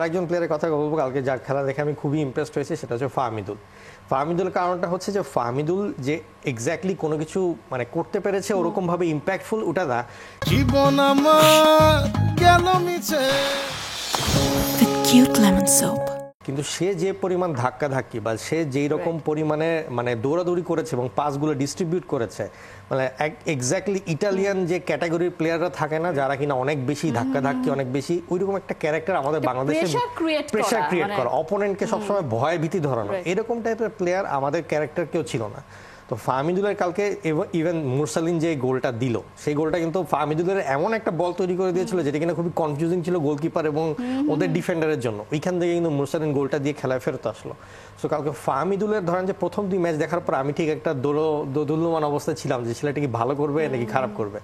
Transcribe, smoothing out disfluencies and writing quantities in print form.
আরেকজন প্লেয়ারের কথা বলবো কালকে যার খেলা দেখে আমি খুবই ইমপ্রেসড হয়েছি, সেটা হচ্ছে ফাহমিদুল। ফাহমিদুল কারণটা হচ্ছে যে ফাহমিদুল যে এক্স্যাক্টলি কোনো কিছু মানে করতে পেরেছে ওরকম ভাবে ইম্প্যাক্টফুল ওটা না। জীবন আমার গেল মিছে with cute lemon soap. কিন্তু সে যে পরিমাণ ধাক্কাধাক্কি বা সে যেই রকম পরিমাণে মানে দৌড়াদৌড়ি করেছে এবং পাসগুলো ডিস্ট্রিবিউট করেছে, মানে এক্স্যাক্টলি ইটালিয়ান যে ক্যাটাগরির প্লেয়াররা থাকে না যারা কিনা অনেক বেশি ধাক্কাধাক্কি অনেক বেশি ওইরকম একটা ক্যারেক্টার আমাদের বাংলাদেশে প্রেশার ক্রিয়েট করা, অপোনেন্টকে সবসময় ভয় ভীতি ধরানো, এরকম টাইপের প্লেয়ার আমাদের ক্যারেক্টার কেউ ছিল না। তো ফাহমিদুলের কালকে ইভেন মুরসালিন যে গোলটা দিল সেই গোলটা কিন্তু ফাহমিদুলের এমন একটা বল তৈরি করে দিয়েছিল যেটা কিনা খুবই কনফিউজিং ছিল গোলকিপার এবং ওদের ডিফেন্ডারের জন্য। ওইখান থেকে কিন্তু মুরসালিন গোলটা দিয়ে খেলায় ফেরত আসলো। সো কালকে ফাহমিদুলের ধরেন যে প্রথম 2 ম্যাচ দেখার পর আমি ঠিক একটা দোদুল্যমান অবস্থায় ছিলাম যে ছেলেটা কি ভালো করবে নাকি খারাপ করবে।